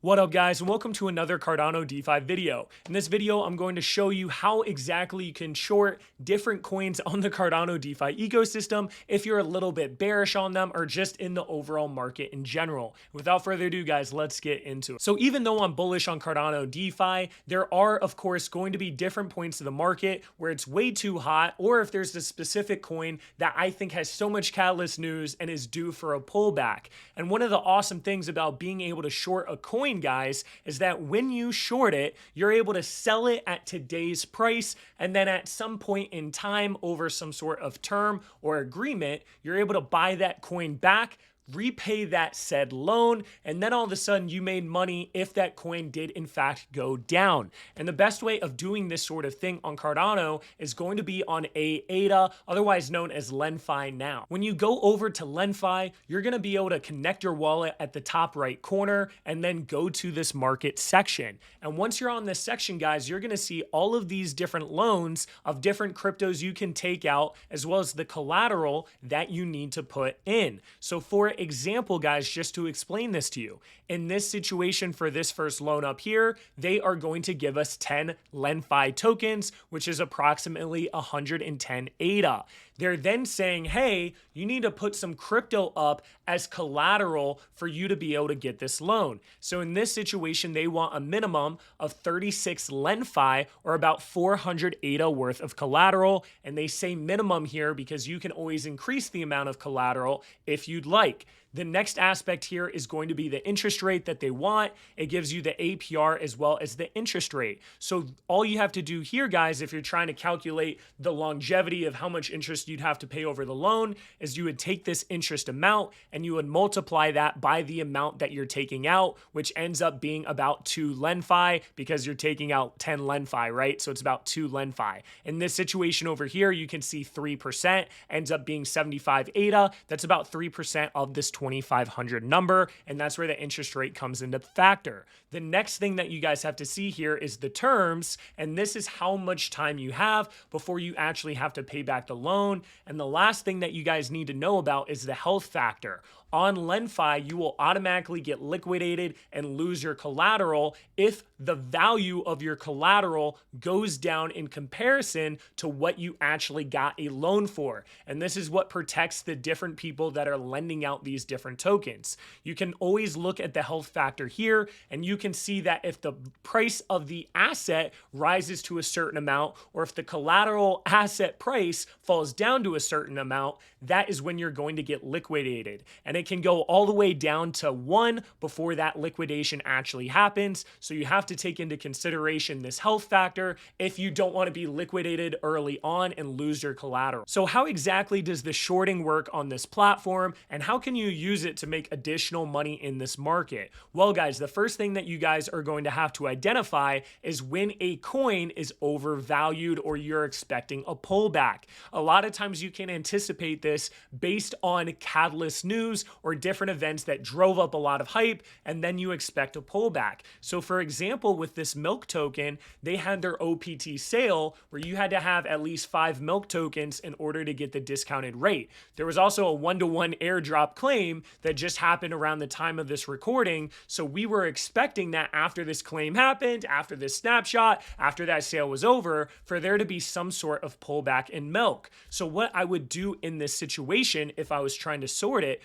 What up guys, and welcome to another Cardano DeFi video. In this video, I'm going to show you how exactly you can short different coins on the Cardano DeFi ecosystem if you're a little bit bearish on them or just in the overall market in general. Without further ado guys, let's get into it. So even though I'm bullish on Cardano DeFi, there are of course going to be different points of the market where it's way too hot, or if there's a specific coin that I think has so much catalyst news and is due for a pullback. And one of the awesome things about being able to short a coin, guys, is that when you short it, you're able to sell it at today's price, and then at some point in time over some sort of term or agreement, you're able to buy that coin back, repay that said loan, and then all of a sudden you made money if that coin did in fact go down. And the best way of doing this sort of thing on Cardano is going to be on ADA, otherwise known as LenFi now. When you go over to LenFi, you're going to be able to connect your wallet at the top right corner and then go to this market section. And once you're on this section, guys, you're going to see all of these different loans of different cryptos you can take out, as well as the collateral that you need to put in. So for example, guys, just to explain this to you, in this situation for this first loan up here, they are going to give us 10 LenFi tokens, which is approximately 110 ADA. They're then saying, hey, you need to put some crypto up as collateral for you to be able to get this loan. So in this situation, they want a minimum of 36 LenFi, or about 400 ADA worth of collateral. And they say minimum here because you can always increase the amount of collateral if you'd like. The next aspect here is going to be the interest rate that they want. It gives you the APR as well as the interest rate. So all you have to do here, guys, if you're trying to calculate the longevity of how much interest you'd have to pay over the loan, is you would take this interest amount and you would multiply that by the amount that you're taking out, which ends up being about 2 LenFi because you're taking out 10 LenFi, right? So it's about 2 LenFi. In this situation over here, you can see 3% ends up being 75 ADA. That's about 3% of this 2,500 number, and that's where the interest rate comes into factor. The next thing that you guys have to see here is the terms, and this is how much time you have before you actually have to pay back the loan. And the last thing that you guys need to know about is the health factor. On LenFi, you will automatically get liquidated and lose your collateral if the value of your collateral goes down in comparison to what you actually got a loan for. And this is what protects the different people that are lending out these different tokens. You can always look at the health factor here, and you can see that if the price of the asset rises to a certain amount, or if the collateral asset price falls down to a certain amount, that is when you're going to get liquidated. And it can go all the way down to 1 before that liquidation actually happens. So you have to take into consideration this health factor if you don't want to be liquidated early on and lose your collateral. So how exactly does the shorting work on this platform, and how can you use it to make additional money in this market? Well, guys, the first thing that you guys are going to have to identify is when a coin is overvalued or you're expecting a pullback. A lot of times you can anticipate this based on catalyst news or different events that drove up a lot of hype, and then you expect a pullback. So for example, with this milk token, they had their OPT sale where you had to have at least 5 milk tokens in order to get the discounted rate. There was also a 1-to-1 airdrop claim that just happened around the time of this recording. So we were expecting that after this claim happened, after this snapshot, after that sale was over, for there to be some sort of pullback in milk. So what I would do in this situation, if I was trying to short it,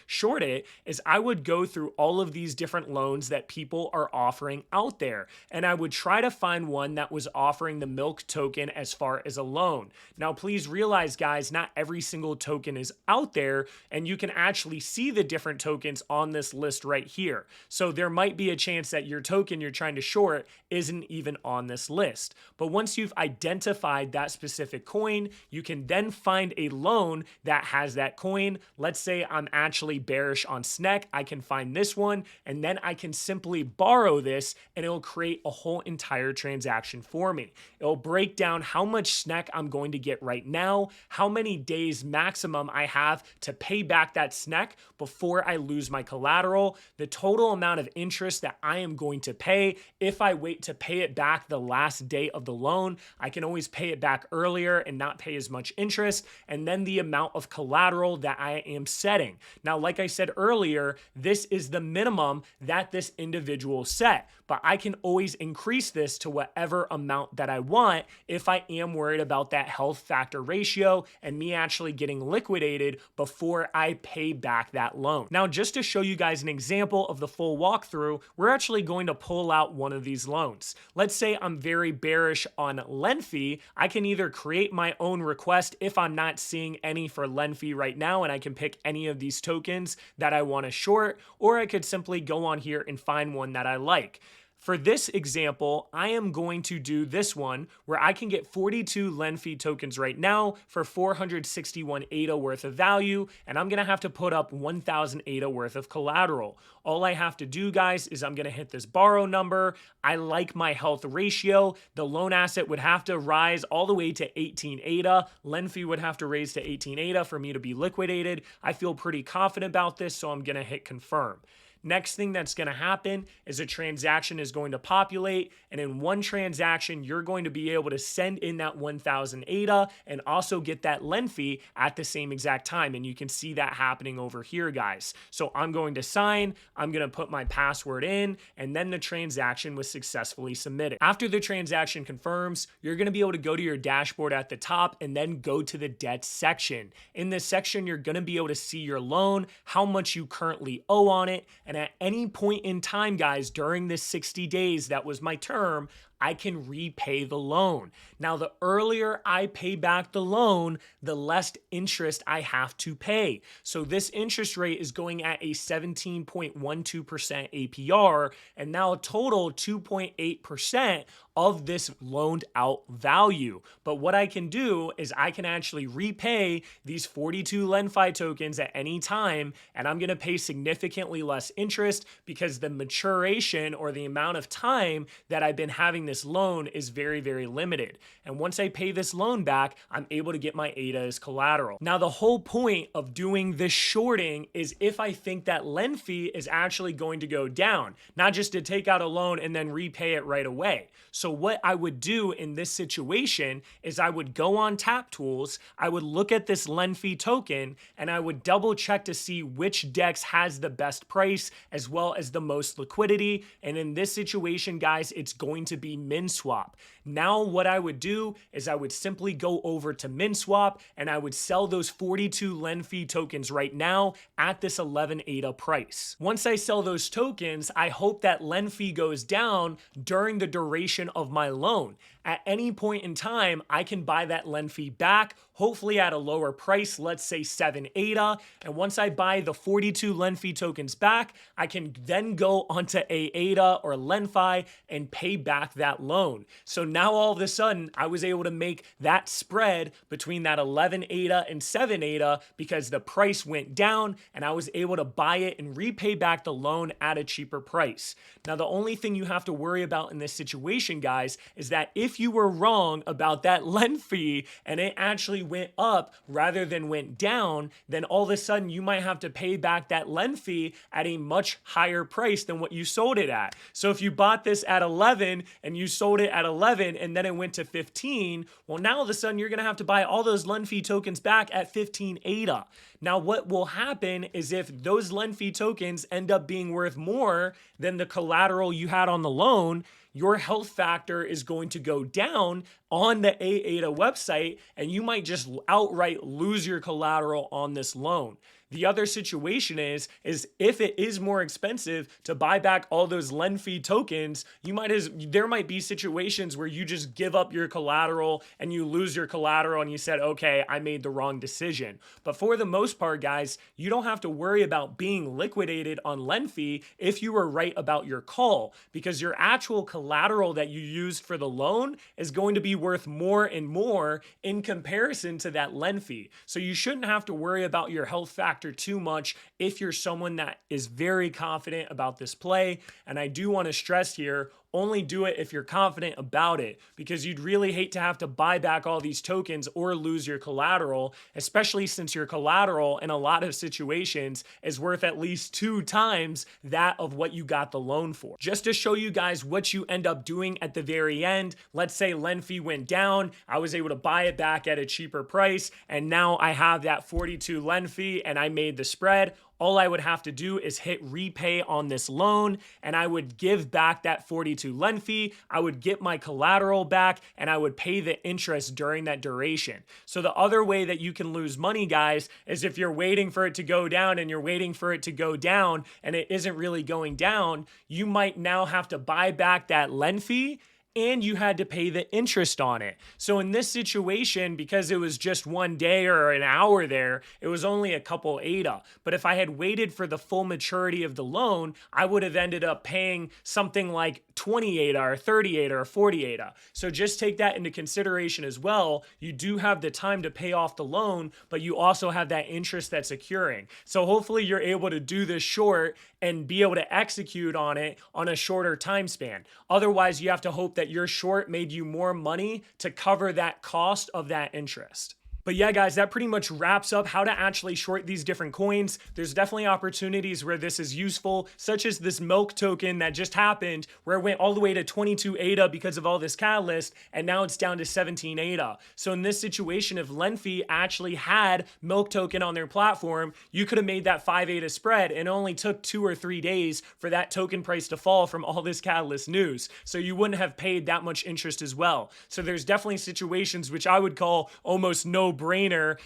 is I would go through all of these different loans that people are offering out there, and I would try to find one that was offering the milk token as far as a loan. Now, please realize, guys, not every single token is out there, and you can actually see the different tokens on this list right here. So there might be a chance that your token you're trying to short isn't even on this list. But once you've identified that specific coin, you can then find a loan that has that coin. Let's say I'm actually bearish on SNEC. I can find this one, and then I can simply borrow this, and it'll create a whole entire transaction for me. It'll break down how much SNEC I'm going to get right now, how many days maximum I have to pay back that SNEC before I lose my collateral, the total amount of interest that I am going to pay. If I wait to pay it back the last day of the loan, I can always pay it back earlier and not pay as much interest, and then the amount of collateral that I am setting. Now, like I said earlier, this is the minimum that this individual set, but I can always increase this to whatever amount that I want if I am worried about that health factor ratio and me actually getting liquidated before I pay back that loan. Now, just to show you guys an example of the full walkthrough, we're actually going to pull out one of these loans. Let's say I'm very bearish on LenFi. I can either create my own request if I'm not seeing any for LenFi right now, and I can pick any of these tokens that I want to short, or I could simply go on here and find one that I like. For this example, I am going to do this one where I can get 42 LenFi tokens right now for 461 ADA worth of value, and I'm going to have to put up 1,000 ADA worth of collateral. All I have to do, guys, is I'm going to hit this borrow number. I like my health ratio. The loan asset would have to rise all the way to 18 ADA. LenFi would have to raise to 18 ADA for me to be liquidated. I feel pretty confident about this, so I'm going to hit confirm. Next thing that's going to happen is a transaction is going to populate, and in one transaction, you're going to be able to send in that 1,000 ADA and also get that LenFi at the same exact time. And you can see that happening over here, guys. So I'm going to sign, I'm going to put my password in, and then the transaction was successfully submitted. After the transaction confirms, you're going to be able to go to your dashboard at the top and then go to the debt section. In this section, you're going to be able to see your loan, how much you currently owe on it, and at any point in time, guys, during this 60 days that was my term, I can repay the loan. Now, the earlier I pay back the loan, the less interest I have to pay. So this interest rate is going at a 17.12% APR, and now a total 2.8% of this loaned out value. But what I can do is I can actually repay these 42 LenFi tokens at any time, and I'm gonna pay significantly less interest because the maturation or the amount of time that I've been having this loan is very, very limited. And once I pay this loan back, I'm able to get my ADA as collateral. Now, the whole point of doing this shorting is if I think that LenFi is actually going to go down, not just to take out a loan and then repay it right away. So what I would do in this situation is I would go on Tap Tools, I would look at this LenFi token, and I would double check to see which DEX has the best price as well as the most liquidity. And in this situation, guys, it's going to be MinSwap. Now what I would do is I would simply go over to MinSwap and I would sell those 42 LenFi tokens right now at this 11 ADA price. Once I sell those tokens, I hope that LenFi goes down during the duration of my loan. At any point in time, I can buy that LenFi back, hopefully at a lower price, let's say 7 ADA. And once I buy the 42 LenFi tokens back, I can then go onto ADA or LenFi and pay back that loan. So now all of a sudden, I was able to make that spread between that 11 ADA and 7 ADA because the price went down and I was able to buy it and repay back the loan at a cheaper price. Now, the only thing you have to worry about in this situation, guys, is that if you were wrong about that LenFi and it actually went up rather than went down, then all of a sudden you might have to pay back that LenFi at a much higher price than what you sold it at. So if you bought this at 11 and you sold it at 11 and then it went to 15, well, now all of a sudden you're going to have to buy all those LenFi tokens back at 15 ADA. Now, what will happen is if those LenFi tokens end up being worth more than the collateral you had on the loan, your health factor is going to go down on the ADA website, and you might just outright lose your collateral on this loan. The other situation is if it is more expensive to buy back all those LenFi tokens, there might be situations where you just give up your collateral and you lose your collateral and you said, okay, I made the wrong decision. But for the most part, guys, you don't have to worry about being liquidated on LenFi if you were right about your call, because your actual collateral that you used for the loan is going to be worth more and more in comparison to that LenFi. So you shouldn't have to worry about your health factor too much if you're someone that is very confident about this play. And I do want to stress here, only do it if you're confident about it, because you'd really hate to have to buy back all these tokens or lose your collateral, especially since your collateral in a lot of situations is worth at least 2 times that of what you got the loan for. Just to show you guys what you end up doing at the very end, let's say LenFi went down, I was able to buy it back at a cheaper price, and now I have that 42 LenFi and I made the spread. all I would have to do is hit repay on this loan, and I would give back that 42 LenFi. I would get my collateral back, and I would pay the interest during that duration. So the other way that you can lose money, guys, is if you're waiting for it to go down and you're waiting for it to go down and it isn't really going down, you might now have to buy back that LenFi, and you had to pay the interest on it. So in this situation, because it was just one day or an hour there, it was only a couple ADA. But if I had waited for the full maturity of the loan, I would have ended up paying something like 20 ADA or 30 ADA or 40 ADA. So just take that into consideration as well. You do have the time to pay off the loan, but you also have that interest that's accruing. So hopefully you're able to do this short and be able to execute on it on a shorter time span. Otherwise, you have to hope that your short made you more money to cover that cost of that interest. But yeah, guys, that pretty much wraps up how to actually short these different coins. There's definitely opportunities where this is useful, such as this milk token that just happened, where it went all the way to 22 ADA because of all this catalyst, and now it's down to 17 ADA. So in this situation, if LenFi actually had milk token on their platform, you could have made that 5 ADA spread, and it only took 2 or 3 days for that token price to fall from all this catalyst news. So you wouldn't have paid that much interest as well. So there's definitely situations which I would call almost no-brainer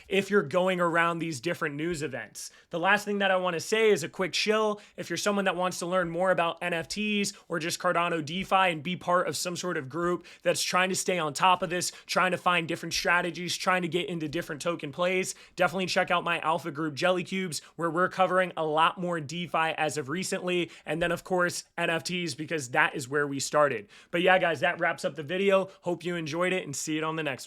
if you're going around these different news events. The last thing that I want to say is a quick chill. If you're someone that wants to learn more about NFTs or just Cardano DeFi and be part of some sort of group that's trying to stay on top of this, trying to find different strategies, trying to get into different token plays, definitely check out my alpha group Jelly Cubes, where we're covering a lot more DeFi as of recently, and then of course NFTs, because that is where we started. But yeah, guys, that wraps up the video. Hope you enjoyed it, and see you on the next one.